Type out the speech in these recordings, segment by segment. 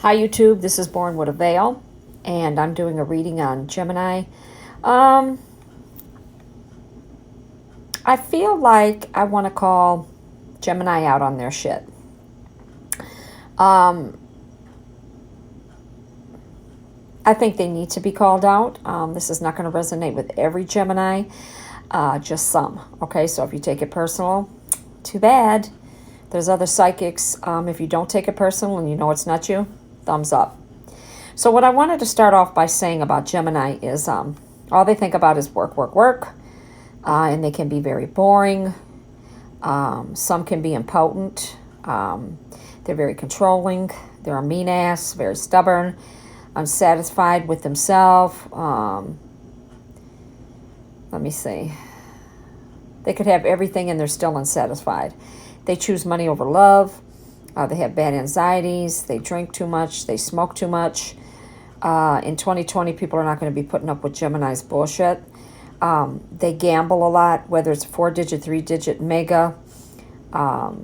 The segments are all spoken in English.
Hi YouTube, this is Born with a Veil, and I'm doing a reading on Gemini. I feel like I want to call Gemini out on their shit. Um, I think they need to be called out. This is not going to resonate with every Gemini, just some. Okay, so if you take it personal, too bad. There's other psychics. If you don't take it personal and you know it's not you, thumbs up. So what I wanted to start off by saying about Gemini is all they think about is work, work, work. And they can be very boring. Some can be impotent. They're very controlling. They're a mean ass, very stubborn, unsatisfied with themselves. Let me see. They could have everything and they're still unsatisfied. They choose money over love. They have bad anxieties. They drink too much. They smoke too much. In 2020, people are not going to be putting up with Gemini's bullshit. They gamble a lot, whether it's 4-digit, 3-digit, mega,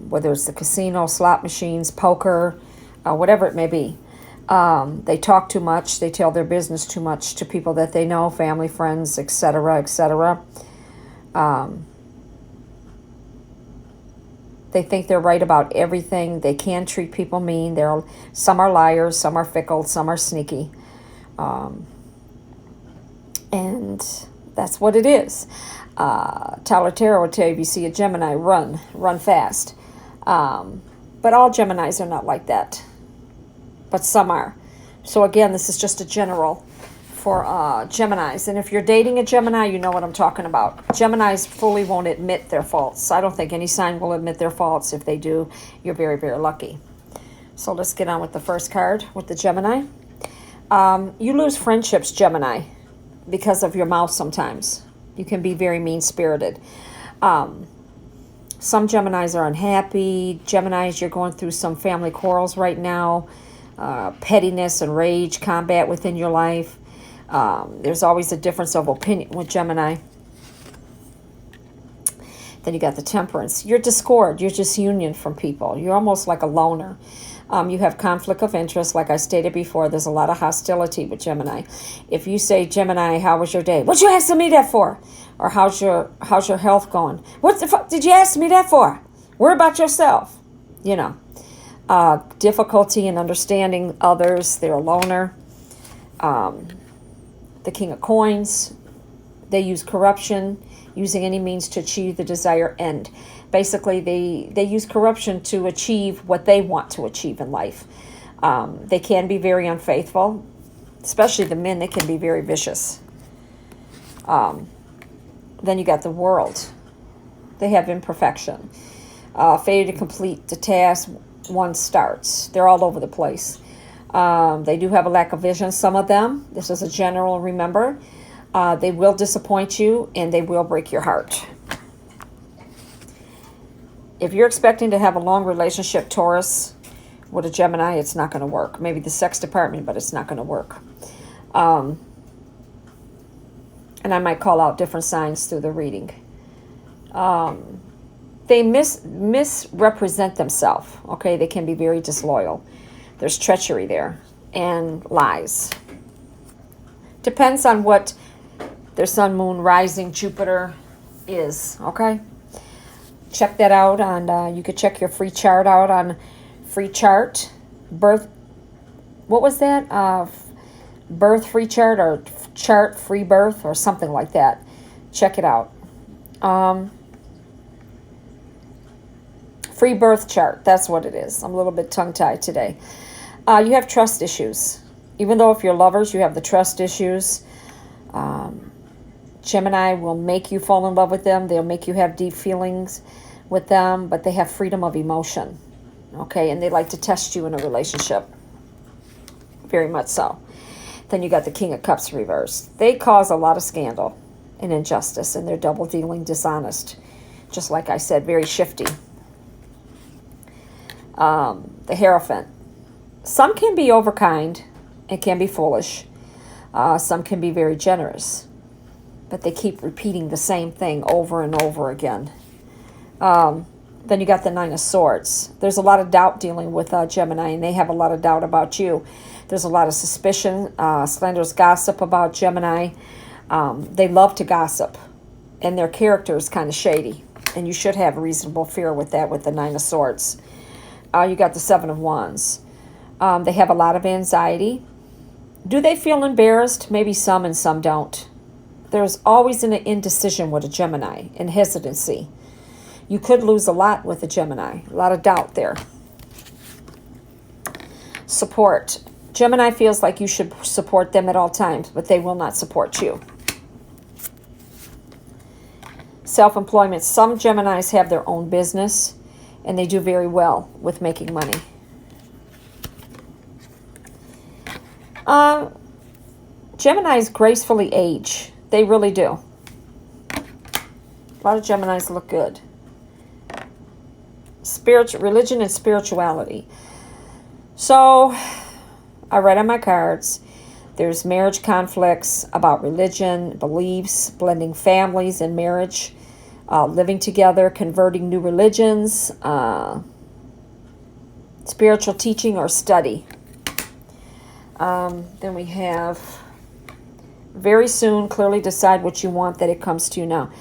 whether it's the casino, slot machines, poker, whatever it may be. They talk too much. They tell their business too much to people that they know, family, friends, etc., etc. They think they're right about everything. They can treat people mean. Some are liars, some are fickle, some are sneaky. And that's what it is. Tyler Tarot would tell you, if you see a Gemini, run fast. But all Geminis are not like that. But some are. So again, this is just a general for Geminis. And if you're dating a Gemini, you know what I'm talking about. Geminis fully won't admit their faults. I don't think any sign will admit their faults. If they do, you're very, very lucky. So let's get on with the first card with the Gemini. You lose friendships, Gemini, because of your mouth sometimes. You can be very mean-spirited. Some Geminis are unhappy. Geminis, you're going through some family quarrels right now. Pettiness and rage, combat within your life. There's always a difference of opinion with Gemini. Then you got the Temperance. You're discord. You're disunion from people. You're almost like a loner. You have conflict of interest. Like I stated before, there's a lot of hostility with Gemini. If you say, Gemini, how was your day? What you asking me that for? Or how's your health going? What the fuck did you ask me that for? Worry about yourself. You know. Difficulty in understanding others. They're a loner. The King of Coins. They use corruption, using any means to achieve the desired end. Basically, they use corruption to achieve what they want to achieve in life. They can be very unfaithful, especially the men. They can be very vicious. Then you got the World. They have imperfection. Failure to complete the task one starts. They're all over the place. They do have a lack of vision, some of them. This is a general, remember. They will disappoint you, and they will break your heart. If you're expecting to have a long relationship, Taurus, with a Gemini, it's not going to work. Maybe the sex department, but it's not going to work. And I might call out different signs through the reading. They misrepresent themselves. Okay, they can be very disloyal. There's treachery there and lies. Depends on what their sun, moon, rising, Jupiter is. Okay, check that out on. You could check your free chart out on free chart birth. What was that? Birth free chart or chart free birth or something like that. Check it out. Free birth chart. That's what it is. I'm a little bit tongue-tied today. You have trust issues. Even though if you're lovers, you have the trust issues. Gemini will make you fall in love with them. They'll make you have deep feelings with them, but they have freedom of emotion. Okay, and they like to test you in a relationship. Very much so. Then you got the King of Cups reversed. They cause a lot of scandal and injustice, and they're double-dealing, dishonest. Just like I said, very shifty. The Hierophant. Some can be overkind and can be foolish. Some can be very generous. But they keep repeating the same thing over and over again. Then you got the Nine of Swords. There's a lot of doubt dealing with Gemini, and they have a lot of doubt about you. There's a lot of suspicion, slanderous gossip about Gemini. They love to gossip, and their character is kind of shady. And you should have reasonable fear with that, with the Nine of Swords. You got the Seven of Wands. They have a lot of anxiety. Do they feel embarrassed? Maybe some and some don't. There's always an indecision with a Gemini and hesitancy. You could lose a lot with a Gemini. A lot of doubt there. Support. Gemini feels like you should support them at all times, but they will not support you. Self-employment. Some Geminis have their own business, and they do very well with making money. Geminis gracefully age. They really do. A lot of Geminis look good. Religion and spirituality. So, I read on my cards, there's marriage conflicts about religion, beliefs, blending families and marriage, living together, converting new religions, spiritual teaching or study. Then we have very soon, clearly decide what you want, that it comes to you now.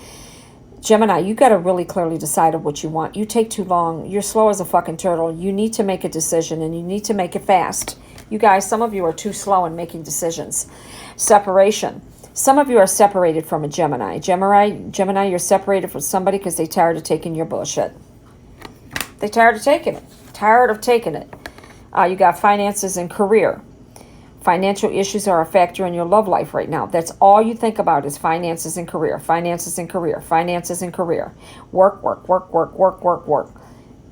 Gemini, you got to really clearly decide what you want. You take too long. You're slow as a fucking turtle. You need to make a decision, and you need to make it fast. You guys, some of you are too slow in making decisions. Separation. Some of you are separated from a Gemini. Gemini, you're separated from somebody because they're tired of taking your bullshit. They're tired of taking it. Tired of taking it. You got finances and career. Financial issues are a factor in your love life right now. That's all you think about is finances and career. Finances and career. Finances and career. Work, work, work, work, work, work, work.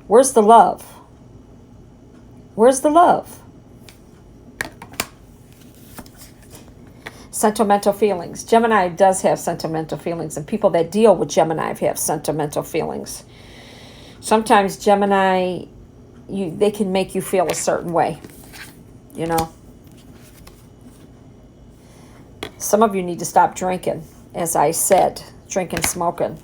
Where's the love? Where's the love? Sentimental feelings. Gemini does have sentimental feelings, and people that deal with Gemini have sentimental feelings. Sometimes Gemini, they can make you feel a certain way, you know. Some of you need to stop drinking, as I said, drinking, smoking.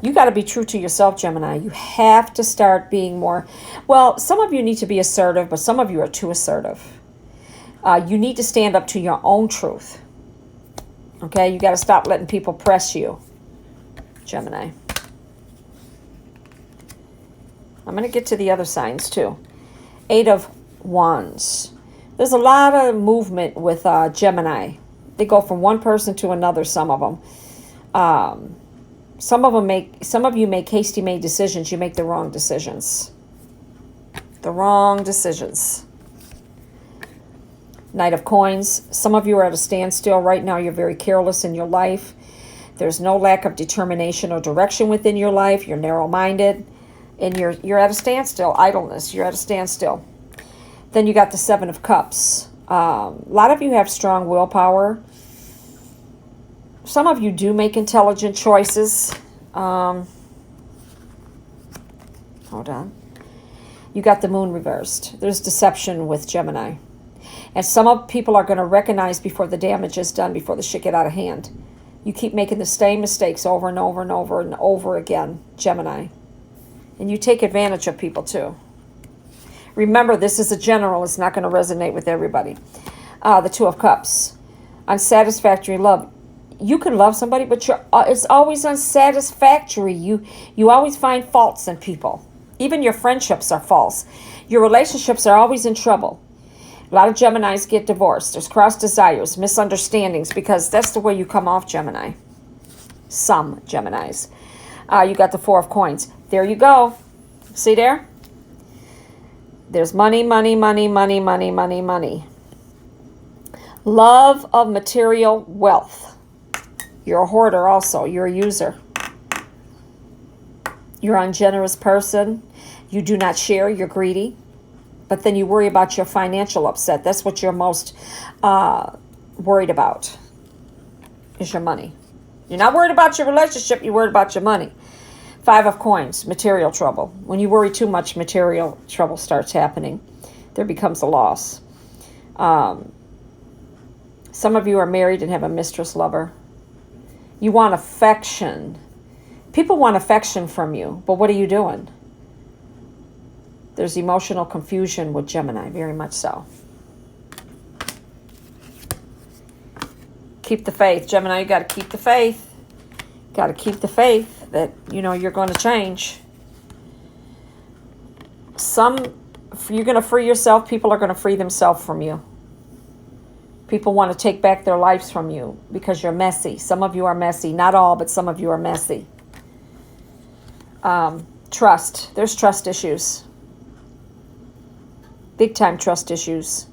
You got to be true to yourself, Gemini. You have to start being more, well, some of you need to be assertive, but some of you are too assertive. You need to stand up to your own truth. Okay, you got to stop letting people press you, Gemini. I'm going to get to the other signs too. Eight of Wands. There's a lot of movement with Gemini. They go from one person to another, some of them. Some of you make hasty made decisions. You make the wrong decisions. The wrong decisions. Knight of Coins. Some of you are at a standstill right now. You're very careless in your life. There's no lack of determination or direction within your life. You're narrow-minded. And you're at a standstill. Idleness. You're at a standstill. Then you got the Seven of Cups. A lot of you have strong willpower. Some of you do make intelligent choices. Hold on. You got the Moon reversed. There's deception with Gemini. And some of people are going to recognize before the damage is done, before the shit get out of hand. You keep making the same mistakes over and over and over and over again, Gemini. And you take advantage of people too. Remember, this is a general. It's not going to resonate with everybody. The Two of Cups. Unsatisfactory love. You can love somebody, but it's always unsatisfactory. You always find faults in people. Even your friendships are false. Your relationships are always in trouble. A lot of Geminis get divorced. There's cross desires, misunderstandings, because that's the way you come off, Gemini. Some Geminis. You got the Four of Coins. There you go. See there? There's money, money, money, money, money, money, money. Love of material wealth. You're a hoarder also. You're a user. You're an ungenerous person. You do not share. You're greedy. But then you worry about your financial upset. That's what you're most worried about, is your money. You're not worried about your relationship. You're worried about your money. Five of Coins, material trouble. When you worry too much, material trouble starts happening. There becomes a loss. Some of you are married and have a mistress lover. You want affection. People want affection from you, but what are you doing? There's emotional confusion with Gemini, very much so. Keep the faith. Gemini, you got to keep the faith. Got to keep the faith that, you're going to change. You're going to free yourself. People are going to free themselves from you. People want to take back their lives from you because you're messy. Some of you are messy. Not all, but some of you are messy. Trust. There's trust issues. Big time trust issues.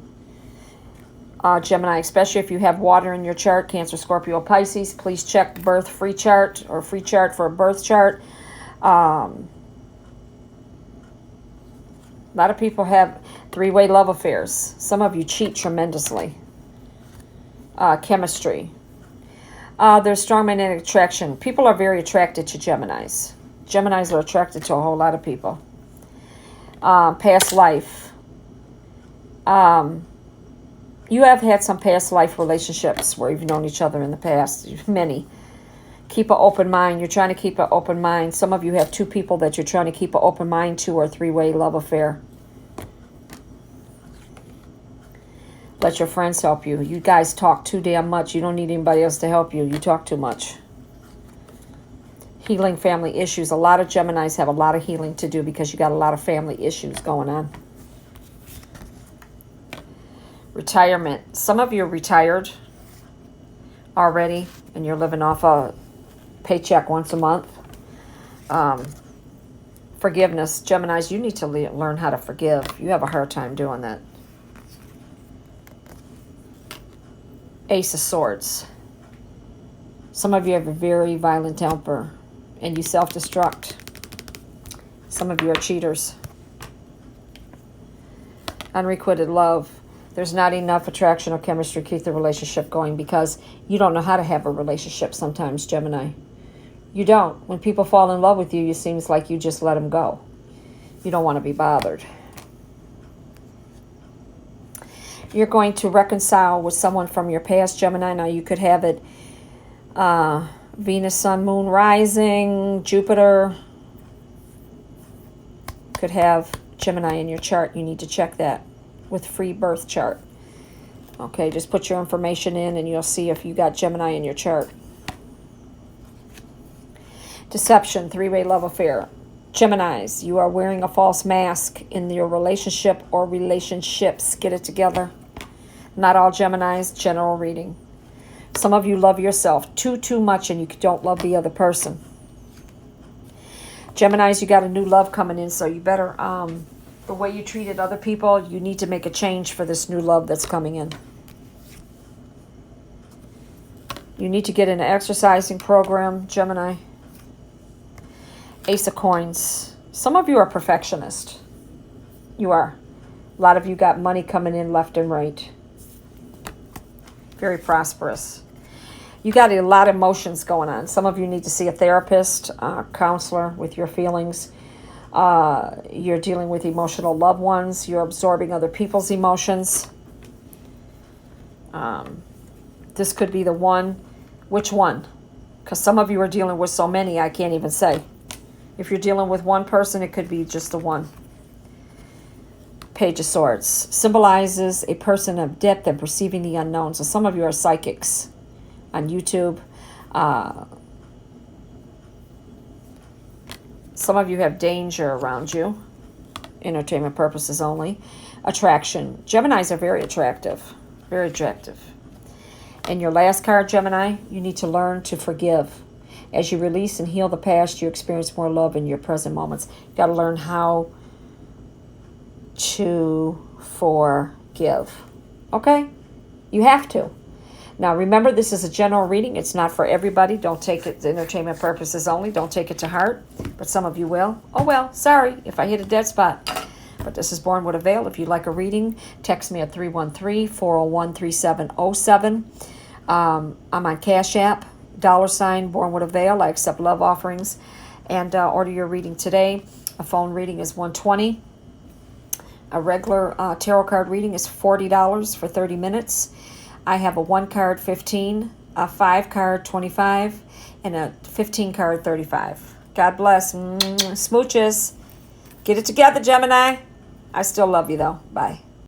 Gemini, especially if you have water in your chart, Cancer, Scorpio, Pisces, please check birth free chart or free chart for a birth chart. A lot of people have three-way love affairs. Some of you cheat tremendously. Chemistry. There's strong magnetic attraction. People are very attracted to Geminis. Geminis are attracted to a whole lot of people. Past life. You have had some past life relationships where you've known each other in the past. Many. Keep an open mind. You're trying to keep an open mind. Some of you have two people that you're trying to keep an open mind to, or a three-way love affair. Let your friends help you. You guys talk too damn much. You don't need anybody else to help you. You talk too much. Healing family issues. A lot of Geminis have a lot of healing to do because you got a lot of family issues going on. Retirement. Some of you are retired already and you're living off a paycheck once a month. Forgiveness. Geminis, you need to learn how to forgive. You have a hard time doing that. Ace of Swords. Some of you have a very violent temper and you self-destruct. Some of you are cheaters. Unrequited love. There's not enough attraction or chemistry to keep the relationship going because you don't know how to have a relationship sometimes, Gemini. You don't. When people fall in love with you, it seems like you just let them go. You don't want to be bothered. You're going to reconcile with someone from your past, Gemini. Now, you could have it Venus, Sun, Moon, Rising, Jupiter. Could have Gemini in your chart. You need to check that with free birth chart. Okay, just put your information in and you'll see if you got Gemini in your chart. Deception, three-way love affair. Geminis, you are wearing a false mask in your relationship or relationships. Get it together. Not all Geminis, general reading. Some of you love yourself too much and you don't love the other person. Geminis, you got a new love coming in, so you better, the way you treated other people, you need to make a change for this new love that's coming in. You need to get in an exercising program, Gemini. Ace of Coins. Some of you are perfectionist. You are. A lot of you got money coming in left and right. Very prosperous. You got a lot of emotions going on. Some of you need to see a therapist, counselor with your feelings. You're dealing with emotional loved ones. You're absorbing other people's emotions. This could be the one. Which one? Because some of you are dealing with so many, I can't even say. If you're dealing with one person, it could be just the one. Page of Swords symbolizes a person of depth and perceiving the unknown. So some of you are psychics on YouTube. Some of you have danger around you. Entertainment purposes only. Attraction. Geminis are very attractive. Very attractive. And your last card, Gemini, you need to learn to forgive. As you release and heal the past, you experience more love in your present moments. You've got to learn how to forgive. Okay? You have to. Now, remember, this is a general reading. It's not for everybody. Don't take it to entertainment purposes only. Don't take it to heart. But some of you will. Oh, well, sorry if I hit a dead spot. But this is Born with a Veil. If you'd like a reading, text me at 313-401-3707. I'm on Cash App, $ Born with a Veil. I accept love offerings. And order your reading today. A phone reading is $120. A regular tarot card reading is $40 for 30 minutes. I have a 1 card, $15, a 5 card, $25, and a 15 card 35. God bless. Smooches. Get it together, Gemini. I still love you, though. Bye.